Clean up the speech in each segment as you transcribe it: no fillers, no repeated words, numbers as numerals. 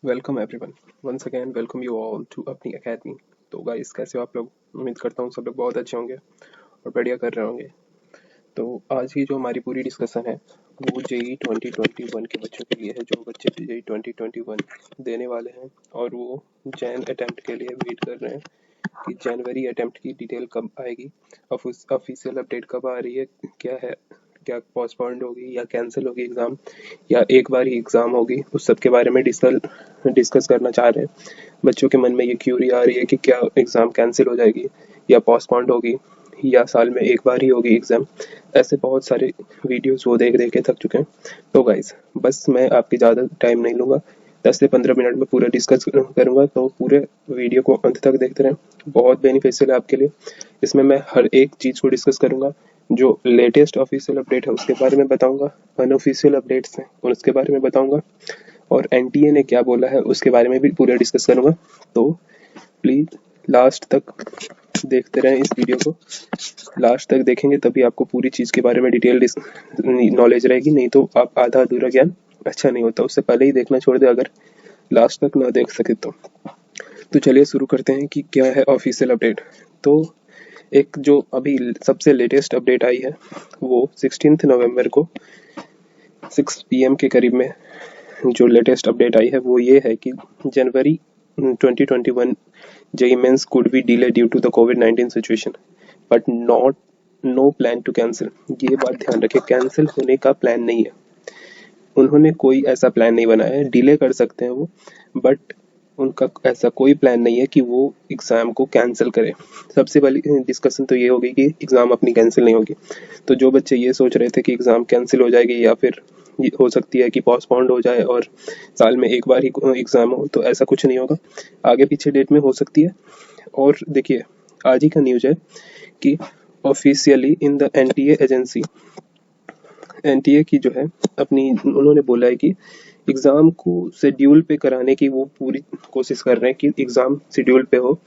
Welcome everyone. Once again welcome you all to अपनी academy. तो guys, कैसे हो आप लोग? उम्मीद करता हूँ सब लोग बहुत अच्छे होंगे और बढ़िया कर रहे होंगे। तो आज की जो हमारी पूरी डिस्कशन है वो जेई 2021 के बच्चों के लिए है, जो बच्चे जेई 2021 देने वाले हैं और वो जैन अटेम्प्ट के लिए वेट कर रहे हैं कि जनवरी अटेम्प्ट की डिटेल कब आएगी, ऑफिशियल अपडेट कब आ रही है, क्या है, क्या पोस्टपोन्ड होगी या कैंसिल होगी एग्ज़ाम, या एक बार ही एग्ज़ाम होगी। उस सब के बारे में डिस्कस करना चाह रहे हैं। बच्चों के मन में ये क्यूरी आ रही है कि क्या एग्ज़ाम कैंसिल हो जाएगी या पोस्टपोन्ड होगी या साल में एक बार ही होगी एग्ज़ाम। ऐसे बहुत सारे वीडियोस वो देख देख के थक चुके हैं। तो गाइस, बस मैं आपकी ज़्यादा टाइम नहीं लूँगा। 10 से 15 मिनट में पूरा डिस्कस करूँगा, तो पूरे वीडियो को अंत तक देखते रहें। बहुत बेनिफिशियल है आपके लिए। इसमें मैं हर एक चीज़ को डिस्कस करूँगा। जो लेटेस्ट ऑफिशियल अपडेट है उसके बारे में बताऊँगा, अनऑफिशियल अपडेट्स हैं उसके बारे में बताऊँगा, और एनटीए ने क्या बोला है उसके बारे में भी पूरा डिस्कस करूँगा। तो प्लीज़ लास्ट तक देखते रहें इस वीडियो को। लास्ट तक देखेंगे तभी आपको पूरी चीज़ के बारे में डिटेल नॉलेज रहेगी, नहीं तो आप आधा अधूरा ज्ञान अच्छा नहीं होता। उससे पहले ही देखना छोड़ दे अगर लास्ट तक ना देख सके तो चलिए शुरू करते हैं कि क्या है ऑफिशियल अपडेट। तो एक जो अभी सबसे लेटेस्ट अपडेट आई है वो 16 नवंबर को 6 PM के करीब में जो लेटेस्ट अपडेट आई है वो ये है कि January 2021 JEE Mains could be delay due to the कोविड-19 situation but not no plan to cancel. ये बात ध्यान रखें, कैंसिल होने का प्लान नहीं है। उन्होंने कोई ऐसा प्लान नहीं बनाया है। डिले कर सकते हैं वो, बट उनका ऐसा कोई प्लान नहीं है कि वो एग्ज़ाम को कैंसिल करें। सबसे पहली डिस्कशन तो ये होगी कि एग्ज़ाम अपनी कैंसिल नहीं होगी। तो जो बच्चे ये सोच रहे थे कि एग्ज़ाम कैंसिल हो जाएगी या फिर ये हो सकती है कि पोस्टपोन्ड हो जाए और साल में एक बार ही एग्ज़ाम हो, तो ऐसा कुछ नहीं होगा। आगे पीछे डेट में हो सकती है। और देखिए, आज ही का न्यूज़ है कि officially in the NTA agency, NTA की जो है अपनी, उन्होंने बोला है कि एग्ज़ाम को शेड्यूल पे कराने की वो पूरी कोशिश कर रहे हैं कि एग्ज़ाम शेड्यूल पे हो,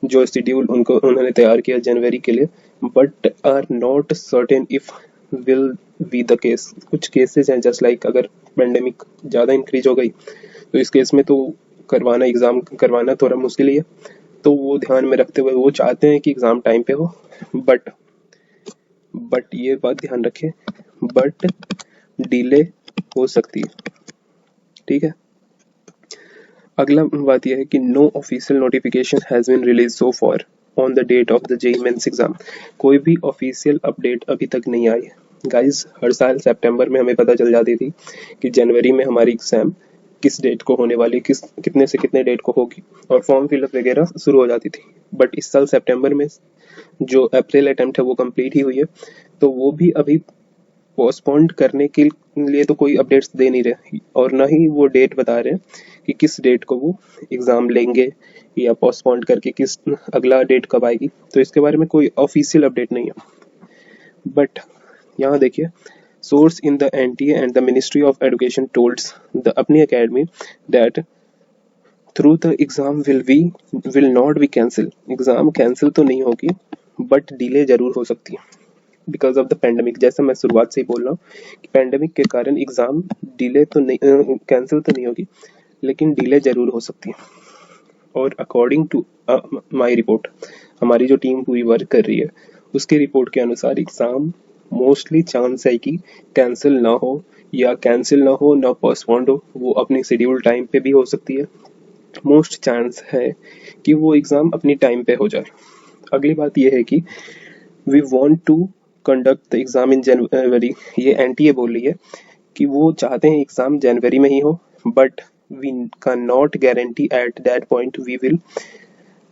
जो शेड्यूल उनको उन्होंने तैयार किया जनवरी के लिए। But are not certain if will be the case. कुछ केसेस हैं, जस्ट लाइक अगर पेंडेमिक ज़्यादा इंक्रीज हो गई तो इस केस में तो करवाना, एग्ज़ाम करवाना थोड़ा मुश्किल ही है। तो वो ध्यान में रखते हुए वो चाहते हैं कि एग्ज़ाम टाइम पे हो, बट ये बात ध्यान रखें, बट डिले हो सकती है। ठीक है। अगला बात यह है कि no official notification has been release so far on the date of the JEE Mains exam. कोई भी ऑफिशियल अपडेट अभी तक नहीं आई है। गाइस, हर साल सितंबर में हमें पता चल जाती थी कि जनवरी में हमारी एग्जाम किस डेट को होने वाली, किस कितने से कितने डेट को होगी, और फॉर्म फिलअप वगैरह शुरू हो जाती थी। बट इस साल सितंबर में जो अप्रैल अटेम्प्ट है वो कंप्लीट ही हुई है, तो वो भी अभी पोस्टपोन्ड करने के लिए तो कोई अपडेट्स दे नहीं रहे, और ना ही वो डेट बता रहे कि किस डेट को वो एग्ज़ाम लेंगे या पोस्टपोन्ड करके किस अगला डेट कब आएगी। तो इसके बारे में कोई ऑफिशियल अपडेट नहीं है। बट यहाँ देखिए, source in the NTA and the ministry of education tolds the अपनी academy that through the exam will not be cancel. Exam cancel तो नहीं होगी, बट डिले जरूर हो सकती है बिकॉज ऑफ द पेंडेमिक। जैसा मैं शुरुआत से ही बोल रहा हूँ कि पेंडेमिक के कारण एग्ज़ाम डिले तो नहीं, कैंसिल तो नहीं होगी, लेकिन डिले जरूर हो सकती है। और अकॉर्डिंग टू माई रिपोर्ट, हमारी जो टीम पूरी वर्क कर रही है उसके रिपोर्ट के अनुसार एग्ज़ाम मोस्टली चांस है कि कैंसिल ना हो, या कैंसिल ना हो ना पोस्टपोन्ड हो, वो अपनी शेड्यूल टाइम पे भी हो सकती है। मोस्ट चांस है कि वो एग्ज़ाम अपनी टाइम पे हो जाए। अगली बात यह है कि we want to conduct the exam in January. ये एनटीए बोल रही है कि वो चाहते हैं एग्ज़ाम जनवरी में ही हो, but we can not guarantee at that point we will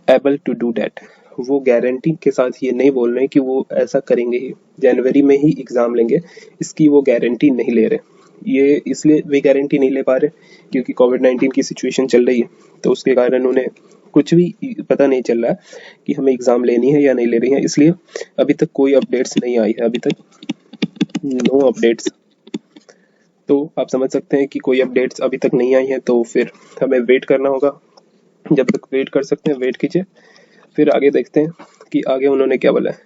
able to do that. वो गारंटी के साथ ये नहीं बोल रहे कि वो ऐसा करेंगे ही, जनवरी में ही एग्ज़ाम लेंगे, इसकी वो गारंटी नहीं ले रहे। ये इसलिए वे गारंटी नहीं ले पा रहे क्योंकि कोविड-19 की सिचुएशन चल रही है, तो उसके कारण उन्हें कुछ भी पता नहीं चल रहा है कि हमें एग्ज़ाम लेनी है या नहीं ले रही है। इसलिए अभी तक कोई अपडेट्स नहीं आई है, अभी तक नो अपडेट्स। तो आप समझ सकते हैं कि कोई अपडेट्स अभी तक नहीं आई है, तो फिर हमें वेट करना होगा। जब तक वेट कर सकते हैं वेट कीजिए, फिर आगे देखते हैं कि आगे उन्होंने क्या बोला है।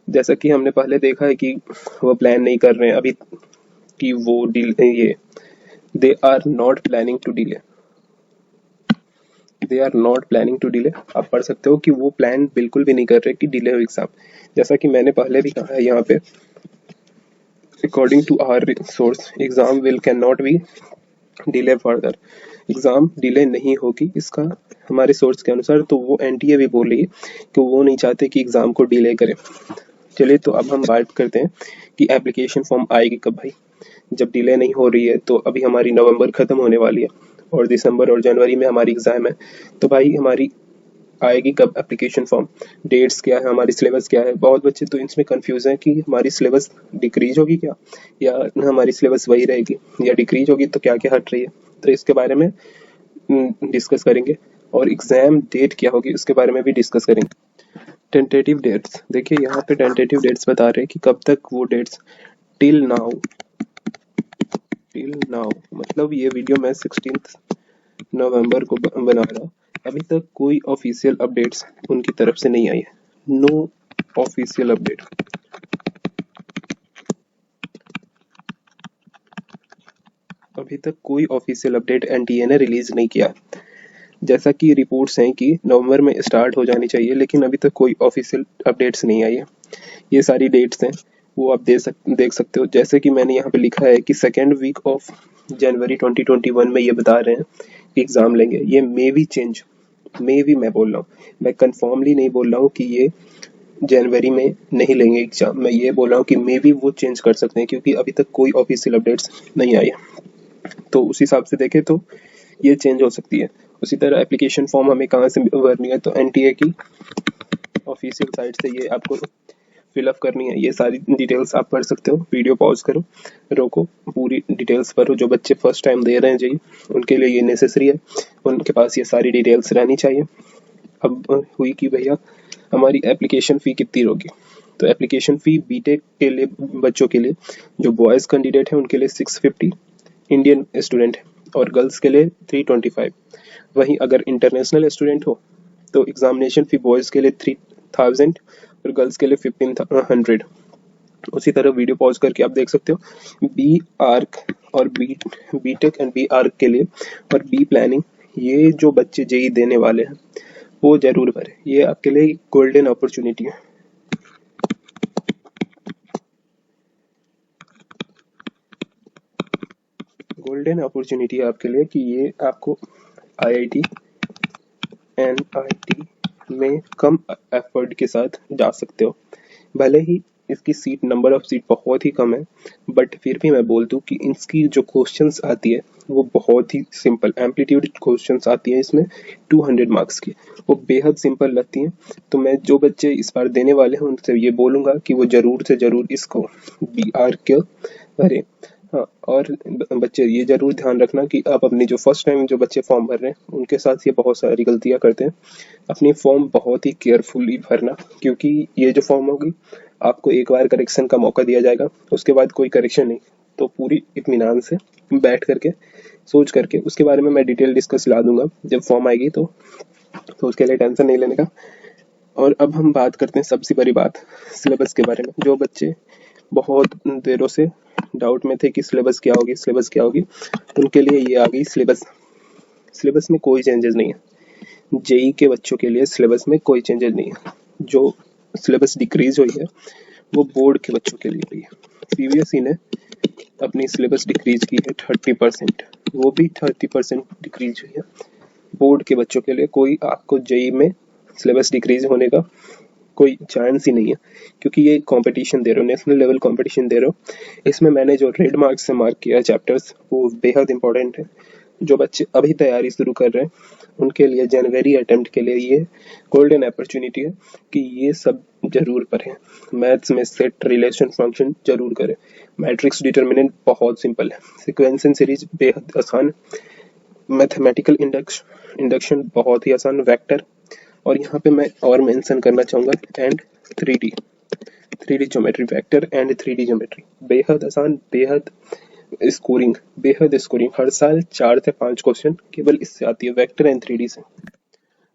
जैसा कि हमने पहले देखा है कि वो प्लान नहीं कर रहे हैं अभी कि वो डील ये they are not planning to delay, they are not planning to delay. आप पढ़ सकते हो कि वो प्लान बिल्कुल भी नहीं कर रहे कि डिले हो एग्जाम। जैसा कि मैंने पहले भी कहा है यहाँ पे, according to our source exam will can not be delay further, exam delay नहीं होगी, इसका हमारे सोर्स के अनुसार। तो वो एनटीए भी बोल रही है कि वो नहीं चाहते कि एग्जाम को डिले करें। चलिए तो अब हम बात करते हैं कि एप्लीकेशन फॉर्म आएगी कब भाई। जब डिले नहीं हो रही है तो अभी हमारी नवंबर खत्म होने वाली है और दिसंबर और जनवरी में हमारी एग्जाम है, तो भाई हमारी आएगी कब एप्लीकेशन फॉर्म, डेट्स क्या है, हमारी सिलेबस क्या है। बहुत बच्चे तो इसमें कंफ्यूज हैं कि हमारी सिलेबस डिक्रीज होगी क्या, या हमारी सिलेबस वही रहेगी, या डिक्रीज होगी तो क्या क्या हट रही है। तो इसके बारे में डिस्कस करेंगे, और एग्जाम डेट क्या होगी उसके बारे में भी डिस्कस करेंगे। टेंटेटिव डेट्स, देखिए यहाँ पे टेंटेटिव डेट्स बता रहे हैं कि कब तक वो dates, till now, till now मतलब ये वीडियो मैं 16 नवंबर को बना रहा, अभी तक कोई ऑफिशियल अपडेट्स उनकी तरफ से नहीं आई है। नो ऑफिशियल अपडेट, अभी तक कोई ऑफिशियल अपडेट एनटीए ने रिलीज नहीं किया। जैसा कि रिपोर्ट्स हैं कि नवंबर में स्टार्ट हो जानी चाहिए, लेकिन अभी तक कोई ऑफिशियल अपडेट्स नहीं आई है। ये सारी डेट्स हैं वो आप देख सकते हो। जैसे कि मैंने यहाँ पे लिखा है कि सेकेंड वीक ऑफ जनवरी 2021 में ये बता रहे हैं कि एग्जाम लेंगे। ये मे भी चेंज, मे भी मैं बोल रहा हूँ, मैं कंफर्मली नहीं बोल रहा हूँ कि ये जनवरी में नहीं लेंगे एग्जाम, मैं ये बोल रहा हूँ कि मे भी वो चेंज कर सकते हैं, क्योंकि अभी तक कोई ऑफिशियल अपडेट्स नहीं आई है। तो उस हिसाब से देखें तो ये चेंज हो सकती है। उसी तरह एप्लीकेशन फॉर्म हमें कहाँ से भरनी है, तो एनटीए की ऑफिशियल साइट से ये आपको फिलअप करनी है। ये सारी डिटेल्स आप पढ़ सकते हो। वीडियो पॉज करो, रोको, पूरी डिटेल्स पढ़ो। जो बच्चे फर्स्ट टाइम दे रहे हैं जी, उनके लिए ये नेसेसरी है, उनके पास ये सारी डिटेल्स रहनी चाहिए। अब हुई कि भैया हमारी एप्लीकेशन फ़ी कितनी होगी, तो एप्लीकेशन फ़ी बीटेक के लिए बच्चों के लिए, जो बॉयज़ कैंडिडेट हैं उनके लिए 650 इंडियन स्टूडेंट है, और गर्ल्स के लिए 325। वहीं अगर इंटरनेशनल स्टूडेंट हो तो एग्जामिनेशन फ़ी बॉयज़ के लिए 3000 और गर्ल्स के लिए 1500। उसी तरह वीडियो पॉज करके आप देख सकते हो बी आर्क और B Tech and B Arch के लिए और बी प्लानिंग, ये जो बच्चे जेई देने वाले हैं वो जरूर भरें। ये आपके लिए गोल्डन अपॉर्चुनिटी है। गोल्डन अपॉर्चुनिटी है आपके लिए कि ये आपको आईआईटी एनआईटी में कम एफर्ट के साथ जा सकते हो। भले ही इसकी सीट, नंबर ऑफ सीट बहुत ही कम है, बट फिर भी मैं बोल दूं कि इसकी जो क्वेश्चंस आती है वो बहुत ही सिंपल एम्पलीट्यूड क्वेश्चंस आती है इसमें 200 मार्क्स की, वो बेहद सिंपल लगती हैं। तो मैं जो बच्चे इस बार देने वाले हैं उनसे ये बोलूँगा कि वो ज़रूर से ज़रूर इसको बी आर के भरें। हाँ, और बच्चे ये ज़रूर ध्यान रखना कि आप अपनी जो फर्स्ट टाइम जो बच्चे फॉर्म भर रहे हैं उनके साथ ये बहुत सारी गलतियाँ करते हैं। अपनी फॉर्म बहुत ही केयरफुली भरना, क्योंकि ये जो फॉर्म होगी आपको एक बार करेक्शन का मौका दिया जाएगा, उसके बाद कोई करेक्शन नहीं। तो पूरी इत्मीनान से बैठ करके सोच करके उसके बारे में मैं डिटेल डिस्कस ला दूंगा जब फॉर्म आएगी, तो उसके लिए टेंशन नहीं लेने का। और अब हम बात करते हैं सबसे बड़ी बात, सिलेबस के बारे में। जो बच्चे बहुत देरों से डाउट में थे कि सिलेबस क्या होगी, सिलेबस क्या होगी, उनके लिए ये आ गई सिलेबस। सिलेबस में कोई चेंजेस नहीं है। जेई के बच्चों के लिए सिलेबस में कोई चेंजेस नहीं है। जो सिलेबस डिक्रीज हुई है वो बोर्ड के बच्चों के लिए हुई है। सीबीएसई ने अपनी सिलेबस डिक्रीज की है 30%, वो भी 30% डिक्रीज हुई है। बोर्ड के बच्चों के लिए कोई आपको जेई में सिलेबस डिक्रीज होने का कोई चांस ही नहीं है, क्योंकि ये कंपटीशन दे रहे हो, नेशनल लेवल कंपटीशन दे रहे हो। इसमें मैंने जो रेड मार्क से मार्क किया है चैप्टर्स वो बेहद इंपॉर्टेंट है। जो बच्चे अभी तैयारी शुरू कर रहे हैं उनके लिए जनवरी अटेम्प्ट के लिए ये गोल्डन अपॉर्चुनिटी है कि ये सब जरूर पढ़ें। मैथ्स में सेट, रिलेशन, फंक्शन जरूर करें। मैट्रिक्स डिटर्मिनेंट बहुत सिंपल है। सिक्वेंशन सीरीज बेहद आसान। मैथमेटिकल इंडक्शन बहुत ही आसान। वेक्टर, और यहाँ पे मैं और मेंशन करना चाहूँगा and 3D, 3D geometry, vector and 3D geometry बेहद आसान, बेहद स्कोरिंग, बेहद स्कोरिंग। हर साल 4 से 5 क्वेश्चन केवल इससे आती है, वेक्टर एंड 3D से।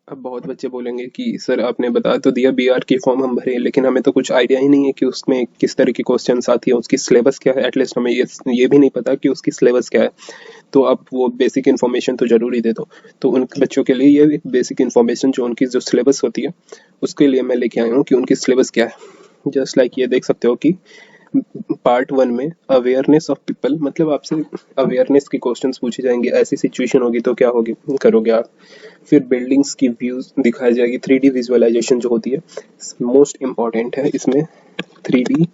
अब बहुत बच्चे बोलेंगे कि सर आपने बता तो दिया बीआर की फॉर्म हम भरे, लेकिन हमें तो कुछ आइडिया ही नहीं है कि उसमें किस तरह की क्वेश्चंस आती है, उसकी सिलेबस क्या है। एटलीस्ट हमें ये भी नहीं पता कि उसकी सिलेबस क्या है। तो अब वो बेसिक इन्फॉर्मेशन तो जरूरी दे दो। तो उन बच्चों के लिए ये बेसिक इन्फॉर्मेशन जो उनकी जो सिलेबस होती है उसके लिए मैं लेके आया हूँ कि उनकी सिलेबस क्या है। जस्ट लाइक ये देख सकते हो कि पार्ट 1 में अवेयरनेस ऑफ पीपल, मतलब आपसे अवेयरनेस के क्वेश्चंस पूछे जाएंगे। ऐसी सिचुएशन होगी तो क्या होगी करोगे आप। फिर बिल्डिंग्स की व्यूज दिखाई जाएगी, 3D विजुअलाइजेशन जो होती है मोस्ट इम्पॉर्टेंट है इसमें। 3D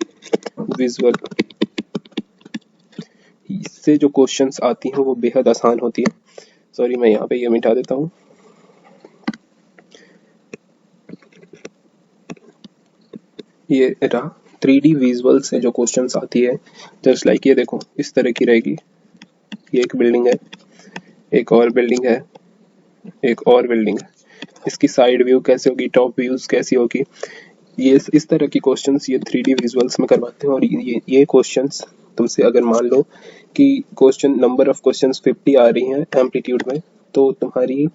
विजुअल, इससे जो क्वेश्चंस आती हैं वो बेहद आसान होती है। सॉरी, मैं यहाँ पे ये मिटा देता हूँ। ये रहा 3D विजुअल से जो क्वेश्चंस आती है। जस्ट लाइक ये देखो, इस तरह की रहेगी। ये एक बिल्डिंग है, एक और बिल्डिंग है, एक और बिल्डिंग है। इसकी साइड व्यू कैसे होगी, टॉप व्यूज कैसी होगी, ये इस तरह की क्वेश्चंस ये 3D विजुअल्स में करवाते हैं। और ये क्वेश्चंस तुमसे अगर मान लो कि क्वेश्चन नंबर ऑफ क्वेश्चंस 50 आ रही हैं एम्पलीट्यूड में, तो तुम्हारी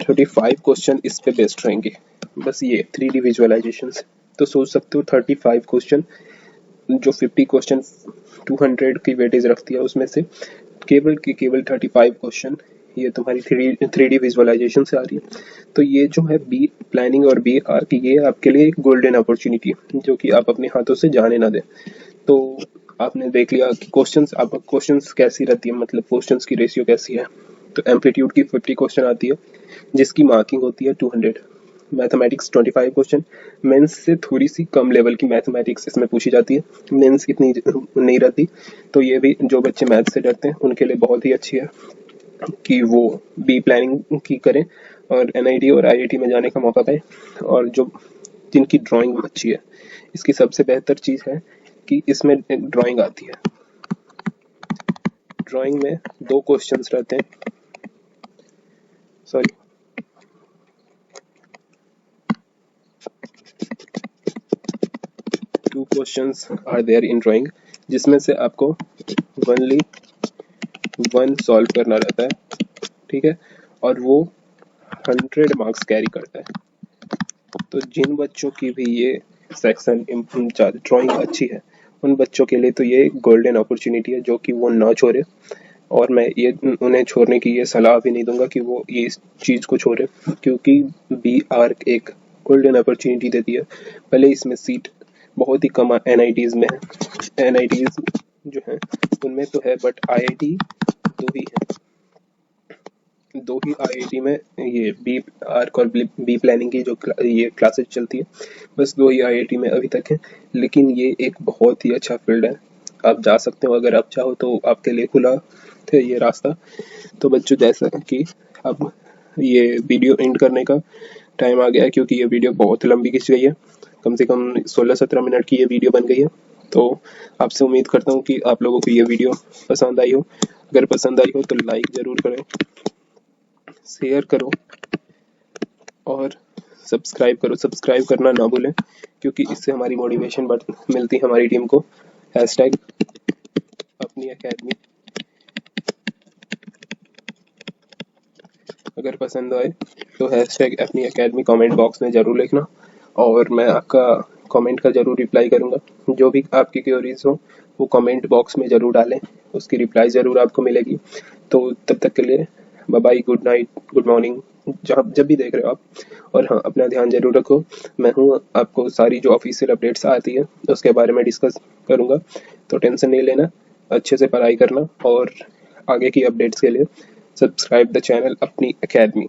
35 क्वेश्चन इस पे बेस्ड रहेंगे। बस ये 3D विजुअलाइजेशन से तो सोच सकते हो 35 क्वेश्चन, जो 50 क्वेश्चन 200 की वेटेज रखती है उसमें से केवल 35 क्वेश्चन ये तुम्हारी 3D विजुअलाइजेशन से आ रही है। तो ये जो है बी प्लानिंग और बी आर की, ये आपके लिए एक गोल्डन अपॉर्चुनिटी है जो कि आप अपने हाथों से जाने ना दें। तो आपने देख लिया कि क्वेश्चंस कैसी रहती है, मतलब क्वेश्चंस की रेशियो कैसी है। तो एम्पलीट्यूड की 50 क्वेश्चन आती है जिसकी मार्किंग होती है 200। मैथमेटिक्स 25 क्वेश्चन, मेंस से थोड़ी सी कम लेवल की मैथमेटिक्स इसमें पूछी जाती है, मेंस इतनी नहीं रहती। तो ये भी जो बच्चे मैथ से डरते हैं उनके लिए बहुत ही अच्छी है कि वो बी प्लानिंग की करें और एनआईटी और आईआईटी में जाने का मौका पाए। और जो जिनकी ड्राइंग अच्छी है, इसकी सबसे बेहतर चीज़ है कि इसमें ड्राइंग आती है। ड्राइंग में 2 क्वेश्चंस रहते हैं, sorry 2 questions are there in drawing, जिसमें से आपको ओनली 1 सॉल्व करना रहता है, ठीक है। और वो 100 मार्क्स कैरी करता है। तो जिन बच्चों की भी ये सेक्शन ड्राइंग अच्छी है उन बच्चों के लिए तो ये गोल्डन अपॉर्चुनिटी है जो कि वो ना छोड़े। और मैं ये उन्हें छोड़ने की ये सलाह भी नहीं दूंगा कि वो ये इस चीज़ को छोड़े, क्योंकि बी आर एक गोल्डन अपॉर्चुनिटी देती है। भले इसमें सीट बहुत ही कम एनआईटीज में है, एनआईटीज जो हैं उनमें तो है, बट आईआईटी 2 ही है। 2 ही आईआईटी में ये बी आर्क और बी प्लानिंग की जो ये क्लासेस चलती है, बस 2 ही आईआईटी में अभी तक है। लेकिन ये एक बहुत ही अच्छा फील्ड है, आप जा सकते हो अगर आप चाहो तो, आपके लिए खुला है ये रास्ता। तो बच्चों, जैसा कि अब ये वीडियो एंड करने का टाइम आ गया है, क्योंकि ये वीडियो बहुत लंबी खिंच गई है, कम से कम 16-17 मिनट की ये वीडियो बन गई है। तो आपसे उम्मीद करता हूँ कि आप लोगों को ये वीडियो पसंद आई हो। अगर पसंद आई हो तो लाइक ज़रूर करें, शेयर करो और सब्सक्राइब करो। सब्सक्राइब करना ना भूलें, क्योंकि इससे हमारी मोटिवेशन मिलती है हमारी टीम को। हैशटैग अपनी अकेडमी। अगर पसंद आए तो हैशटैग अपनी अकेडमी कमेंट बॉक्स में ज़रूर लिखना, और मैं आपका कमेंट का ज़रूर रिप्लाई करूँगा। जो भी आपकी क्वेरीज हो वो कमेंट बॉक्स में ज़रूर डालें, उसकी रिप्लाई ज़रूर आपको मिलेगी। तो तब तक के लिए bye bye, good night, good morning, जब भी देख रहे हो आप। और हाँ, अपना ध्यान जरूर रखो। मैं हूँ, आपको सारी जो ऑफिशियल अपडेट्स आती है उसके बारे में डिस्कस करूँगा, तो टेंशन नहीं लेना, अच्छे से पढ़ाई करना। और आगे की अपडेट्स के लिए सब्सक्राइब द चैनल अपनी अकेडमी।